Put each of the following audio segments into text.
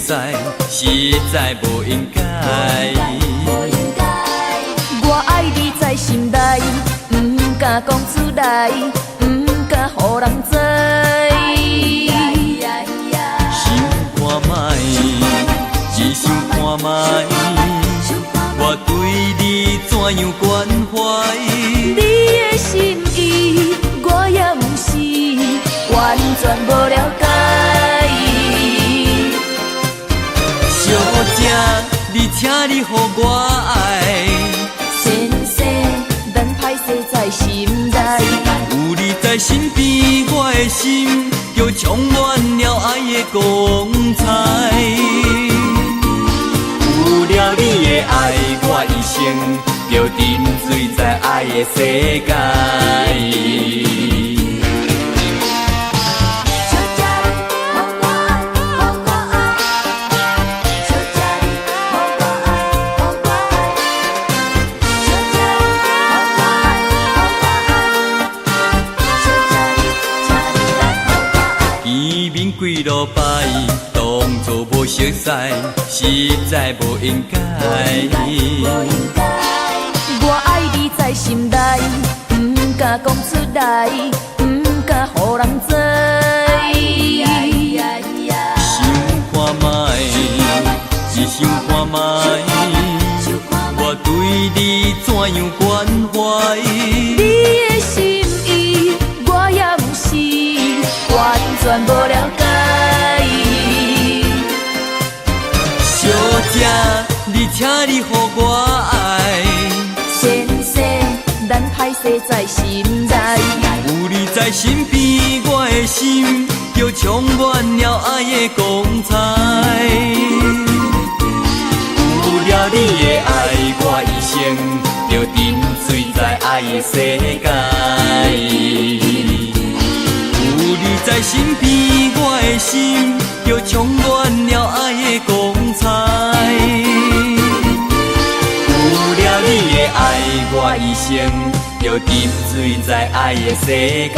使，实在无应该。我爱你在心内，不敢讲出来，不敢予人知。想看卖，只想看卖，我对你怎样关怀？你的心意，我也不是完全无了解。小姐，你请你予我爱。先生，咱歹势在心内。有你在身边，我的心就充满了爱的光彩。有了你的爱，我一生就沉醉在爱的世界。几落摆，当作无熟悉，实在无应该。我爱你在心内，不敢讲出来，不敢予人知。想看卖，只想看卖，我对你怎样关怀？你的心意，我也不是完全无了解。小姐，你请你予我爱。先生，咱歹势在心内。有你在身边，我的心就充满了爱的光彩。有了你的爱，我一生就沉醉在爱的世界。有你在身边，我的心就充满了爱的光彩。有了你的爱，我一生就沉醉在爱的世界。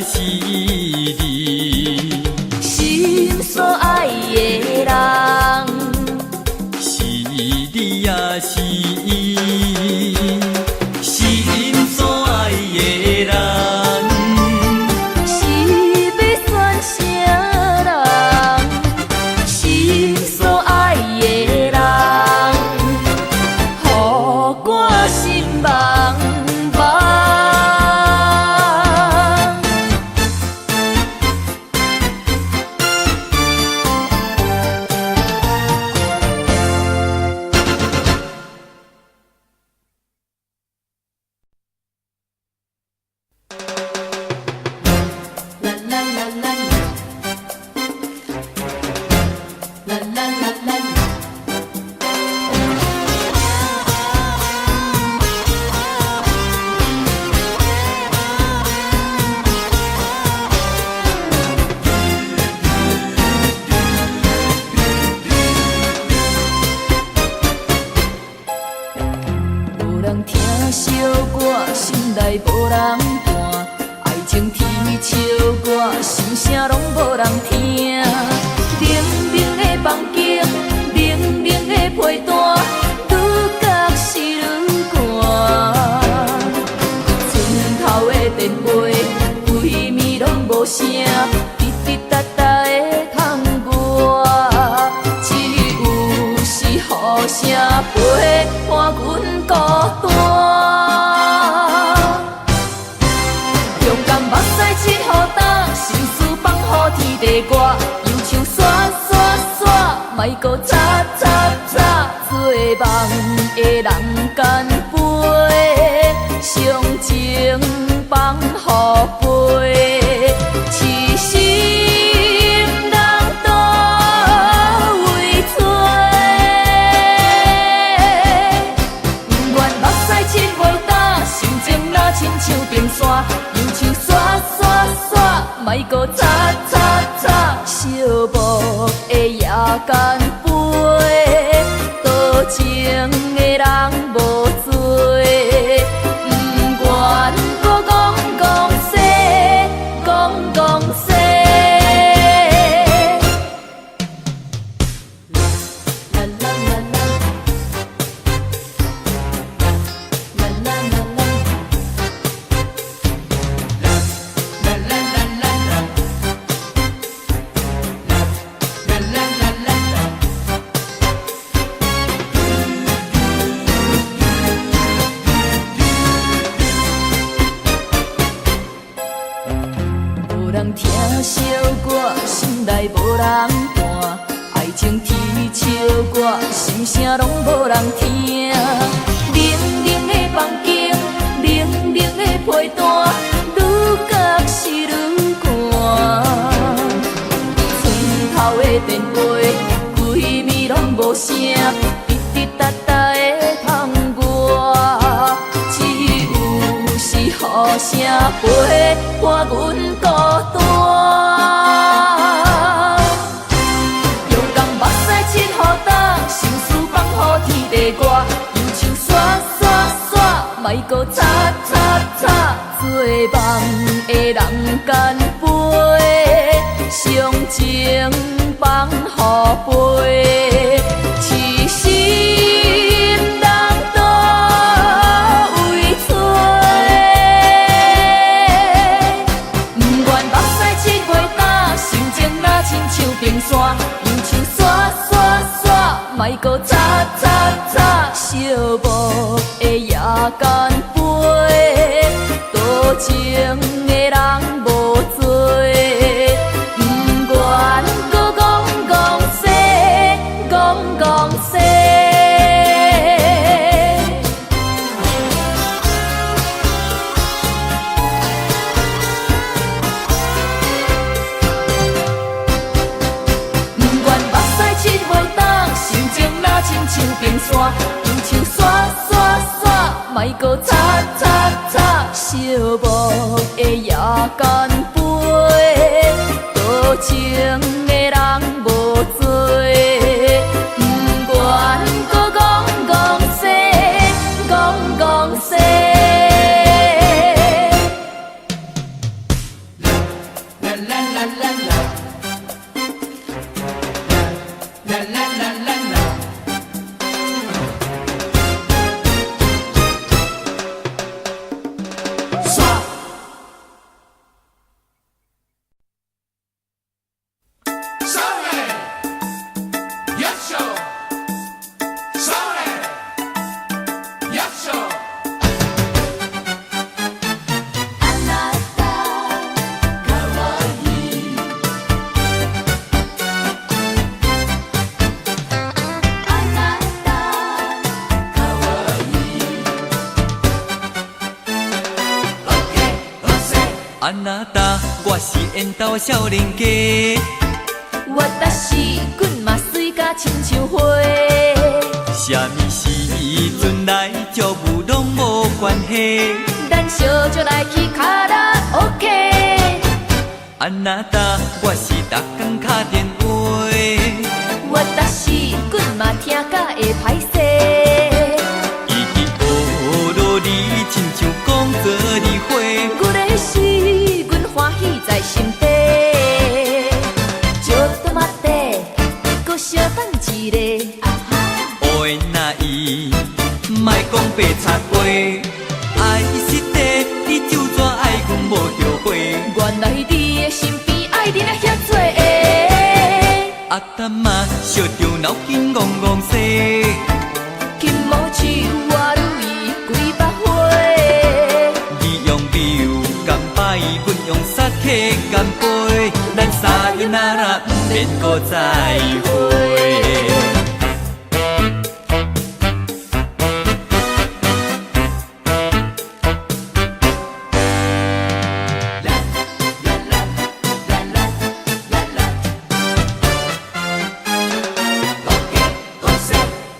是你，心所爱的人，是你也是伊，心所爱的人，是要选啥人？心所爱的人，予我心茫茫。无人听小歌，心内无人伴，爱情啼笑歌，心声拢无人听。冷冷的房间，冷冷的被单，愈觉是愈寒。村头的电话，规暝拢无声，滴滴答答的窗外，只有是雨声陪伴阮孤单。勇敢目屎拭雨打，心事放予天地我，忧愁刷刷刷，莫搁擦擦擦，做梦的人间飞，伤情放予飞，痴心人倒位找。不愿目屎拭袂干，心情若亲像冰山，忧愁刷刷刷，莫搁擦擦擦，寂寞的夜间飞，多情的人无多，不愿搁讲说，讲说。啦啦啦啦，啦啦啦啦。无人听小歌，心内无人伴，爱情啼笑歌，心声拢无人听。冷冷的房间，冷冷的被单，愈觉是愈寒。村头的电话，规暝拢无声，滴滴答答的窗外，只有是雨声陪伴阮孤单。勇敢目屎拭雨打，心事放予天地我，忧愁刷刷刷，莫搁擦擦擦，做梦的人间飞，伤情放予飞，痴心人倒位找。不愿目屎拭袂干，心情若亲像冰山，忧愁刷刷刷，莫搁擦擦擦，寂寞的夜间飞，多情的人无多，不愿搁讲说，讲说。不愿目屎拭袂干，心情若亲像冰山，忧愁刷刷刷，莫搁擦擦擦，寂寞的夜间飞，多情的人无多，不愿搁讲说，讲说。啊那达，我是缘投少年家。我搭是滚嘛水甲亲像花。啥物时阵来招舞拢无关系。咱小酒来去卡拉 OK。啊那达，我是逐工敲电话。我搭是滚嘛听甲会歹势。伊去学落你，亲像讲做你花。阮的是阮欢喜在心底。就多嘛地，搁小等一个。乌的那伊，莫讲白贼话。爱是地，你就怎爱阮无后悔？原来你的身边爱你了遐多个。啊淡仔烧着脑筋戆戆西。金毛树我如意几百花。你用酒干拜，阮用杀气干杯。咱三个那啦，不免搁再会。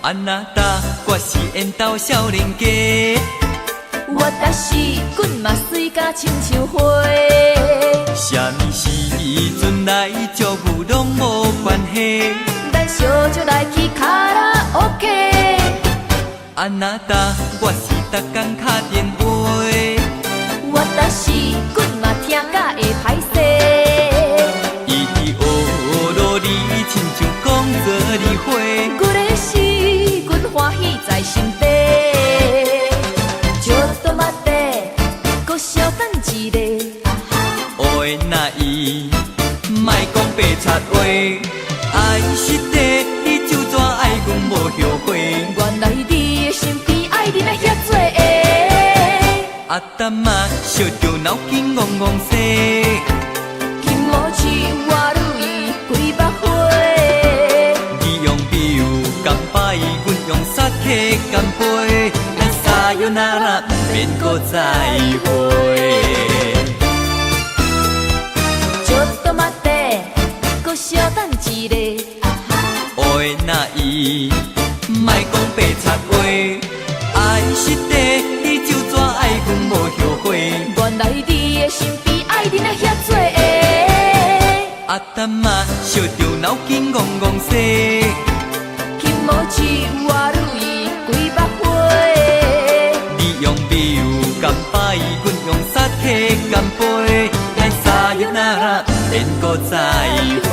啊那达，我是缘投少年家。我搭是滚嘛水甲亲像花。啥物时阵来招舞拢无关系。咱小酒来去卡拉 OK。啊那达，我是逐工敲电话。我搭是滚嘛听甲会歹势。伊去学落你，亲像讲做你花。阮的是阮欢喜在心底。就多嘛地，搁小等一个。乌的那伊，莫讲白贼话。爱是地，你就怎爱阮无后悔？原来你的身边爱你了遐多个。啊淡仔烧着脑筋戆戆西。金毛树我如意几百花。你用酒干拜，阮用杀气干杯。咱撒哟那啦，不免搁再会。就多嘛地，搁小等一个。乌的那伊，莫讲白贼话。爱是地，你就怎爱阮无后悔？原来你的身边爱你了遐多个。啊淡仔烧着脑筋戆戆西。金毛树我如意几百花。你用酒干拜，阮用杀气干杯。咱撒哟那啦，不免搁再会。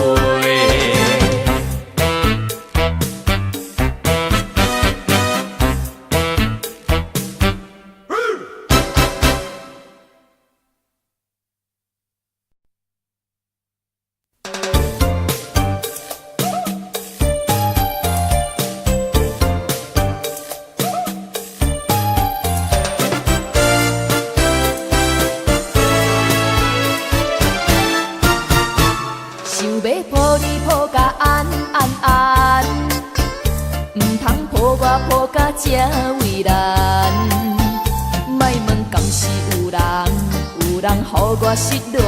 想要抱你抱甲安安安，毋通抱我抱甲这为难。莫问敢是有人，有人予我失恋，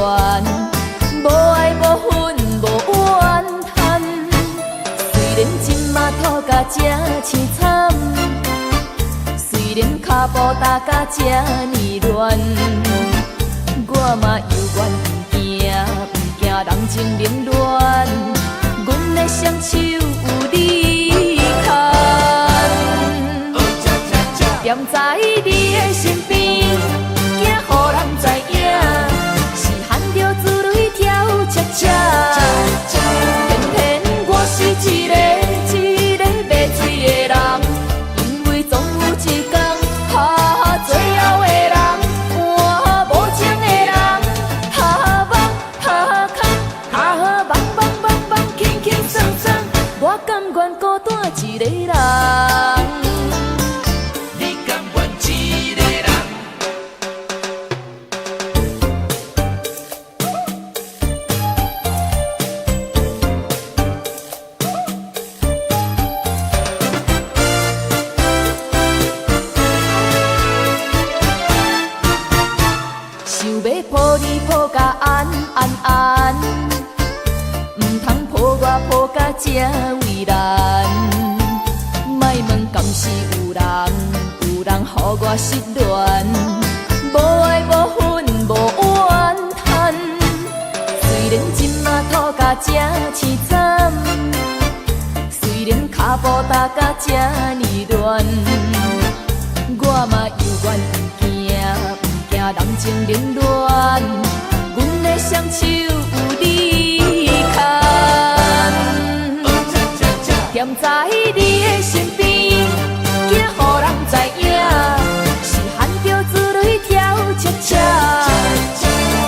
无爱无恨无怨叹。虽然今嘛吐甲这凄惨，虽然脚步踏甲这呢乱，我嘛犹原不惊。惊人情冷暖，阮的双手有你牵，踮在你的身边，惊予人知影，是含着珠泪跳恰恰。偏偏我是一个袂醉的人，因为总有一天，最后的人。我甘愿孤单一个人，你甘愿一个人？抱你抱甲安安安，唔通抱我抱甲这为难。莫问敢是有人，有人予我失恋，无爱无恨无怨叹。虽然今仔吐甲这凄惨，虽然脚步踏甲这呢乱，我嘛犹原不惊人情冷暖。阮的双手有你牵，踮在你的身边，惊予人知影，是含着珠泪跳恰恰。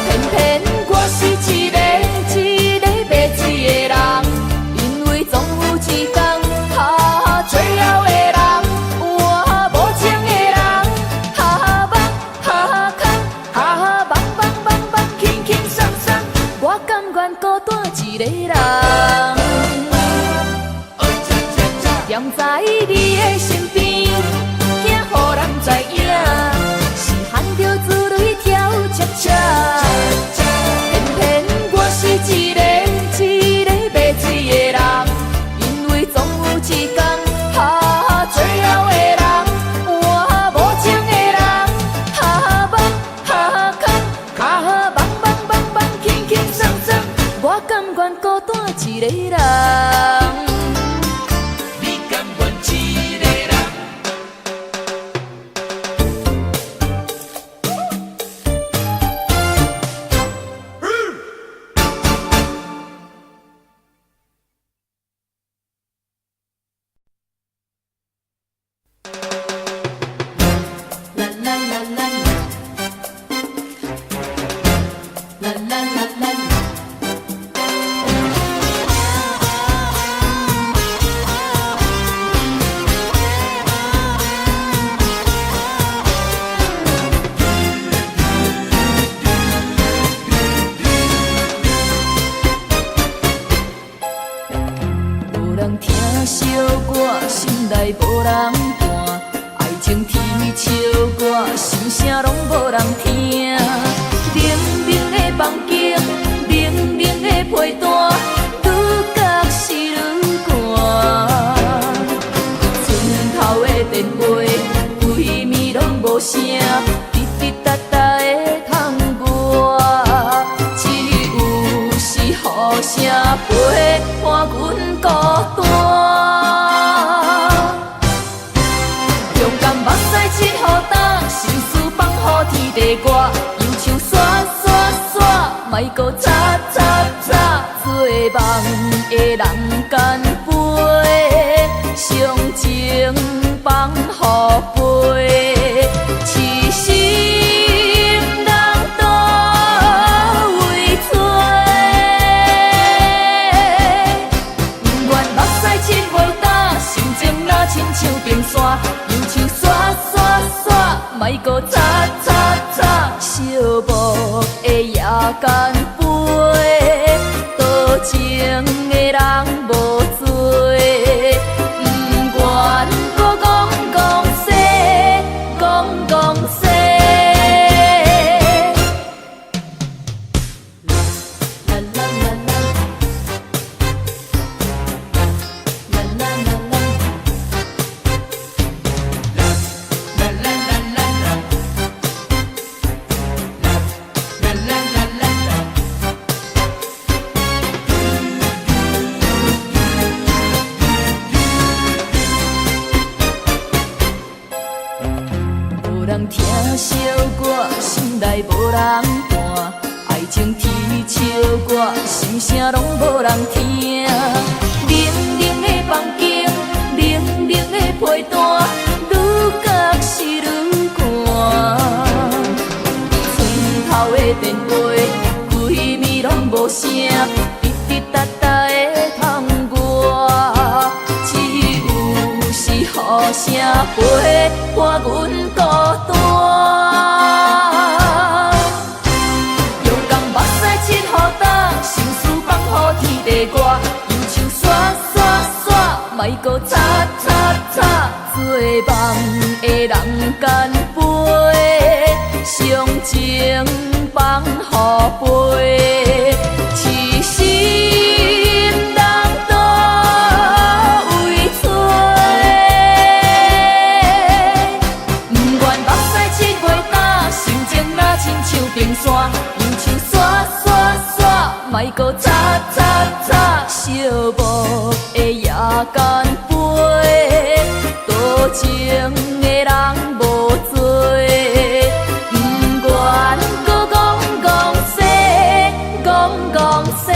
偏偏我是一个袂水的人，因为总有一天，最后的人，我无情的人，棒，轻轻松松，我甘愿孤单一个人。踮在你的身边，惊予人知影，是含着珠泪跳恰恰。偏偏我是一个袂水的人，因为总有一天，最后的人，我无情的人，棒，轻轻松松，我甘愿孤单一个人。无人听小歌，心内无人伴，爱情啼笑歌，心声拢无人听。冷冷的房间，冷冷的被单，愈觉是愈寒。村头的电话，规暝拢无声，滴滴答答的窗外，只有是雨声陪伴阮孤单。勇敢目屎拭雨干，心事放予天地外，忧愁刷刷刷，莫搁擦擦擦，做梦的人间飞，伤情放予飞，痴心人倒位找。不愿目屎拭无干，心情若亲像冰山，忧愁刷刷刷，莫搁擦擦擦，寂寞的夜间飞，多情的人无多，不愿搁讲说，讲说。啦啦啦啦，啦啦啦啦。无人听小歌，心内无人伴，爱情啼笑歌，心声拢无人听。冷冷的房间，冷冷的被单，愈觉是愈寒。村头的电话，规暝拢无声，滴滴答答的窗外，只有是雨声陪伴阮孤单。勇敢目屎拭雨干，心事放予天地外，忧愁刷刷刷，莫搁擦擦擦，做梦的人间飞，伤情放予飞，痴心人都为找。不愿目屎拭袂干，心情若亲像冰山，又像刷刷刷，莫搁擦擦擦，寂寞的夜间飞，多情的人无多，不愿搁讲说，讲说。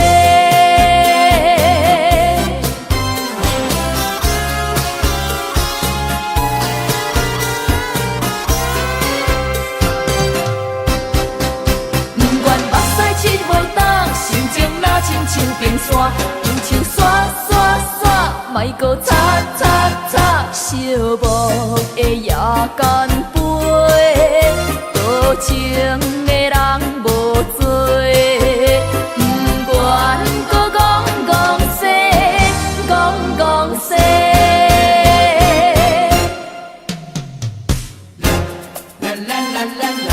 像冰山，又像刷刷刷，莫搁擦擦擦，寂寞的夜间飞，多情的人无多，不愿搁讲说，讲说。啦啦啦啦啦，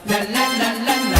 啦啦啦啦啦。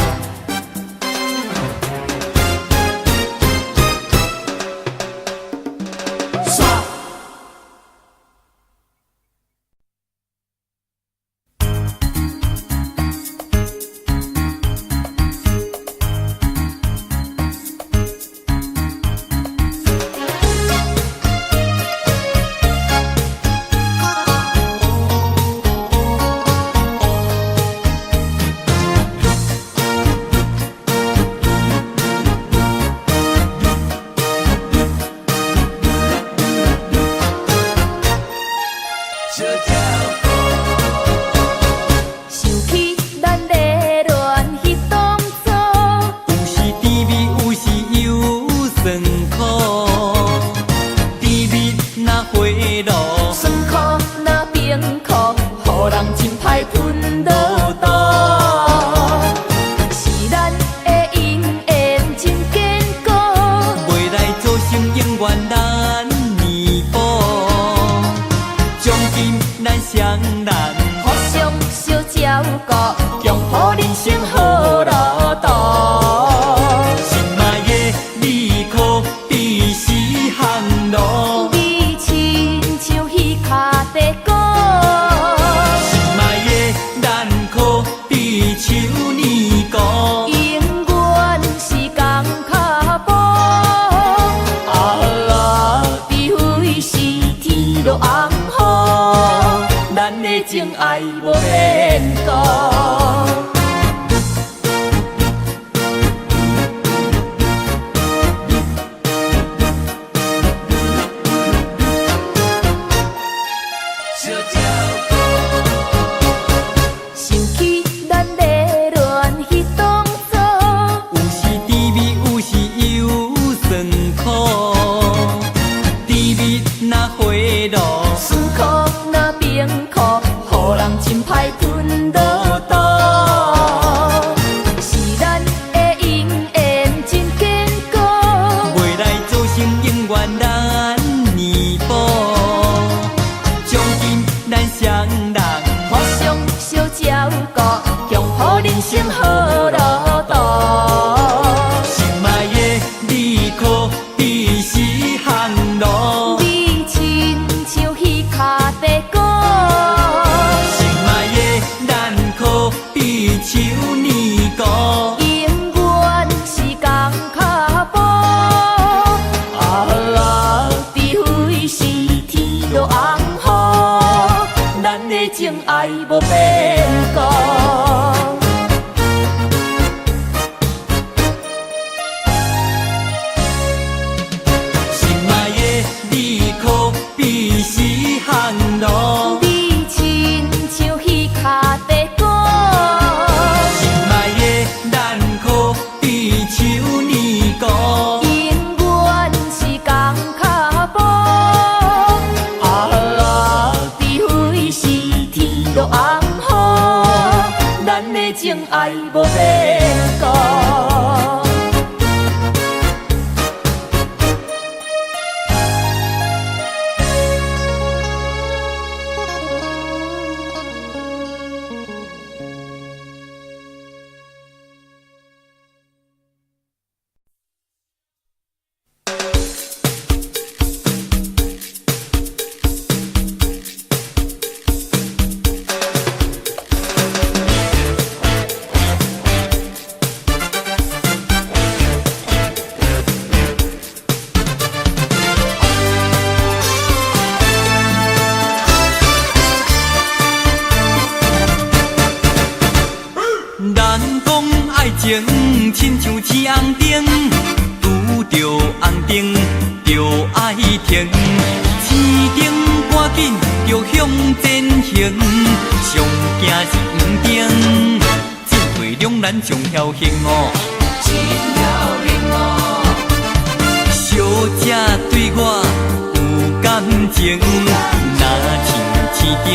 情爱无变故。想起咱热恋迄当初，有时滋味，有时又酸苦。滋味若花落，酸苦若冰苦，予人真歹吞落肚。是咱的姻缘真坚固，未来做成永远咱年补。从今咱双人互相小照顾，共予人生好路途。心爱的你可比是行路，你亲像彼脚地鼓。心爱的咱可比手年糕，永远是共脚步。除非是天落红雨，咱的情爱无变故。比是行路，你亲像彼脚地鼓。心爱的咱可比手年糕，永远是共脚步。除非是天落红雨，咱的情爱无变故。情，亲像刺红灯，拄着红灯就爱停，青灯赶紧就向前行，上惊是黄灯，进退两难上侥幸哦，真侥幸哦。小姐对我有感情，若像青灯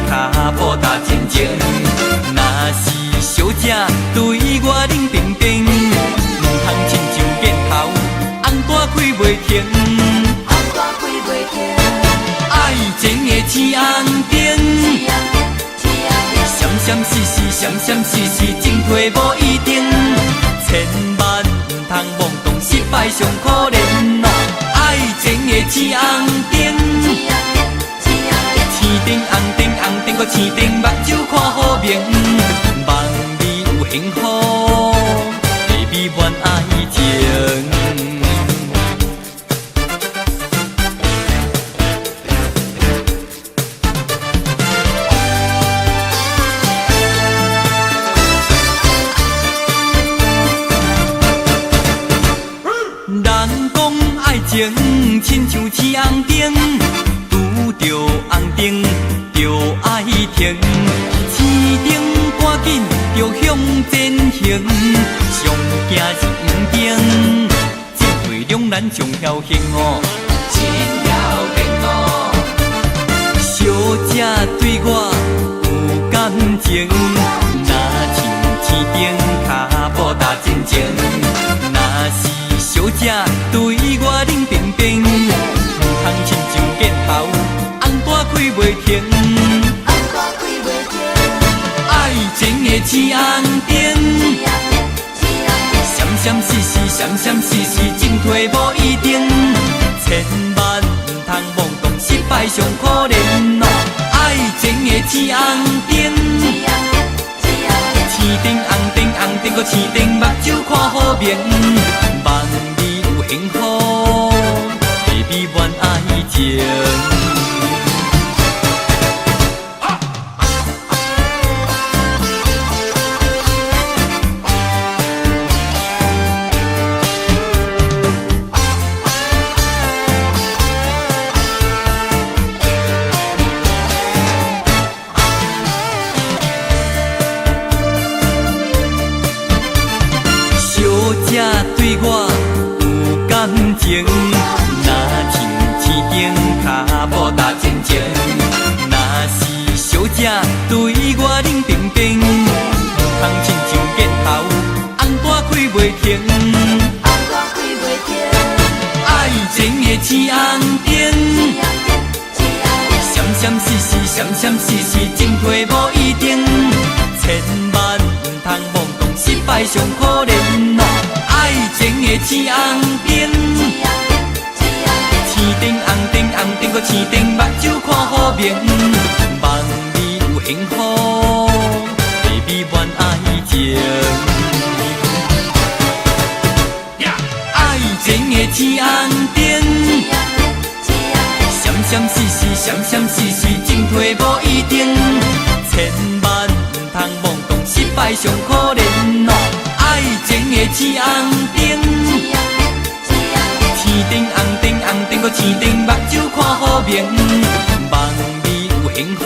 脚步踏前前，若是小姐对我冷冰冰，唔通亲像箭头，红大开袂停，红大开袂停。爱情的青红灯，闪闪烁烁，闪闪烁烁，进退无一定，千万唔通妄动失败上可怜哦。爱情的青红灯，青灯红灯红灯，搁青灯，目睭看好明，望你有幸福的美满爱情。人讲爱情亲像刺红灯，拄着红灯就爱停，青灯赶紧就向前行，上惊是黄灯，进退两难上侥幸哦，真侥幸哦。小姐对我有感情，若像青灯脚步踏前前，若是小姐对我冷冰冰，唔通亲像箭头，红大开袂停，红大开袂停。爱情的青红灯，闪闪烁烁，闪闪烁烁，进退无一定，千万唔通妄动失败上可怜哦。爱情的青红灯，青灯红灯红灯，搁青灯，目睭看好明，望你有幸福的美满爱情。对我有感情，若像青灯脚步踏前前，若是小姐对我冷冰冰，唔通亲像箭头，红大开袂停，红大开袂停。爱情的青红灯，闪闪烁烁，闪闪烁烁，进退无一定，千万唔通妄动失败上可怜哦。爱情的青红灯，青灯红灯红灯，搁青灯，目睭看好明，望你有幸福的美满爱情。爱情的青红灯，闪闪烁烁，闪闪烁烁，进退无一定，千万唔通妄动失败上可怜哦。爱情的青红灯，青灯红灯红灯，搁青灯，目睭看好明，望你有幸福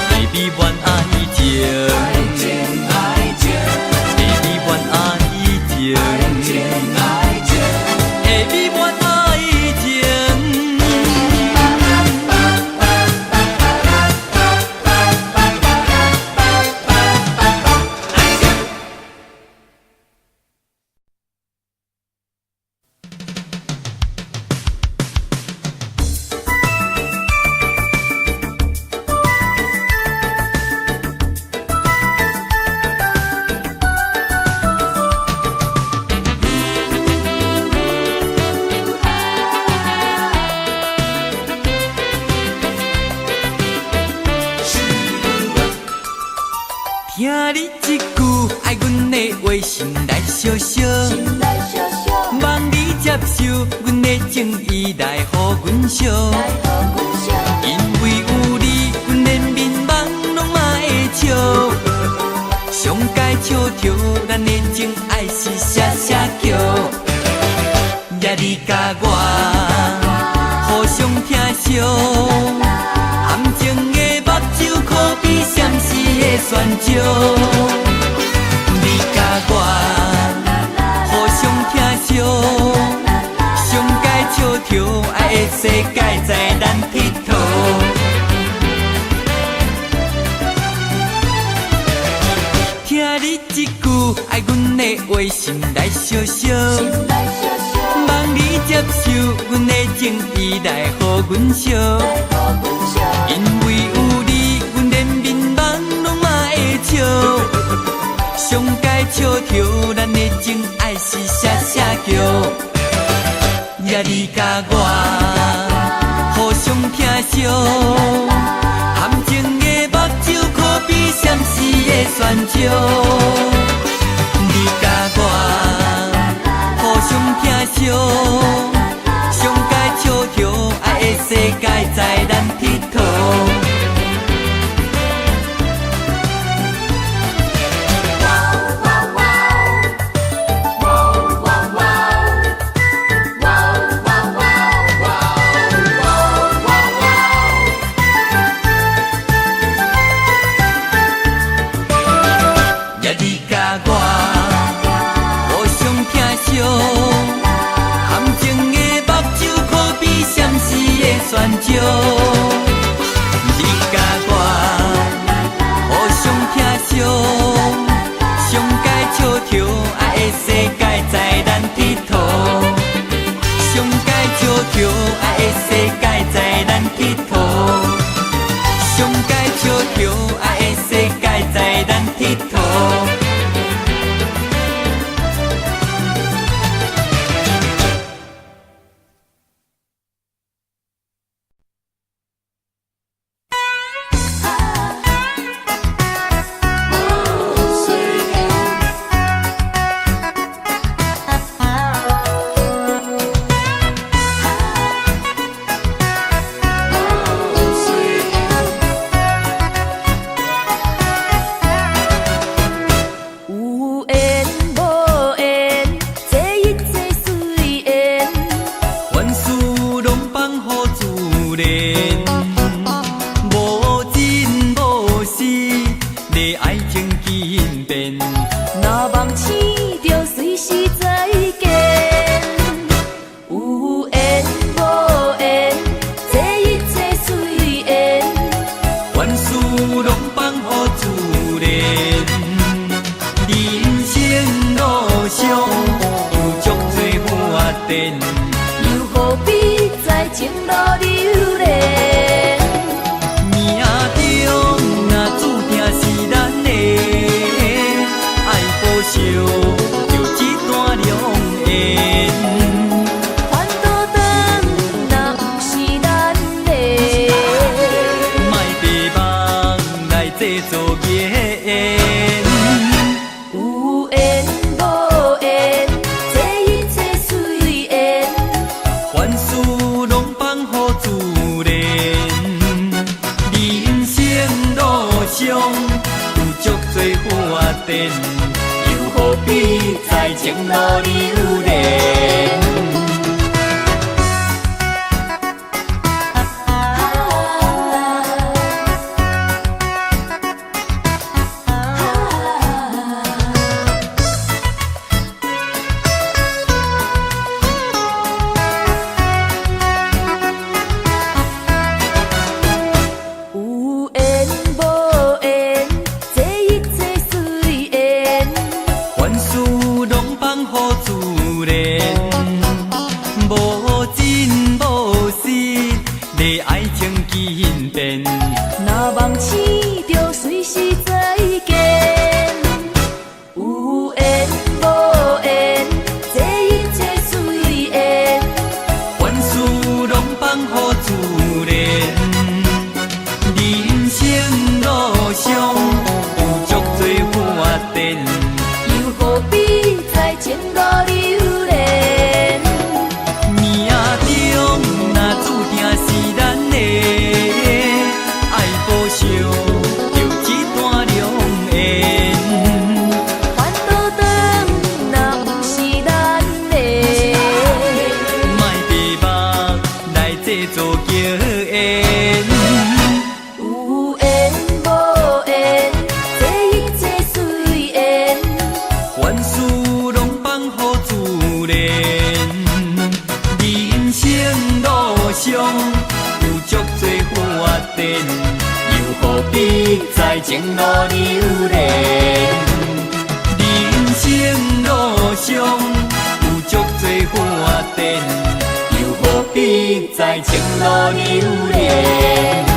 的美满爱情。爱情爱情的美满爱情，爱情爱情的美满爱情。听你一句爱阮的话，心内烧烧，望你接受阮的情意来予阮烧。因为有你，阮连面梦拢嘛会笑。上该笑着，咱的情爱是写写叫，也你甲我互相疼惜，含情的目睭可比闪时的泉石，你甲我互相疼惜，上该笑着，爱的世界在咱佚佗。听你一句爱阮的话，心内烧烧，望你接受阮的情意来互阮烧。因为有你，阮连面梦拢嘛会笑。上该笑着，咱的情爱是写写叫，也你甲我互相疼惜，含情的目睭可比闪时的泉石，你甲我互相疼惜，上该笑着，爱的世界在咱佚佗。泉石，你甲我互相疼惜，上该笑着，爱的世界在咱佚佗。上该笑着，爱的世界在咱佚佗。上该笑着，爱的世界在咱佚佗。又何必在情路流连？命中若注定是咱的，爱报仇就一段良缘。反倒当若不是咱的，莫迷茫来制造孽缘。有缘无缘，这一切随缘。凡事拢放乎自然，人生路上有足多花展，又何必在情路流连？有缘无缘，这一切随缘。凡事拢放乎自然。比在前路留恋。人生路上有足多花灯，又何必在前路留恋？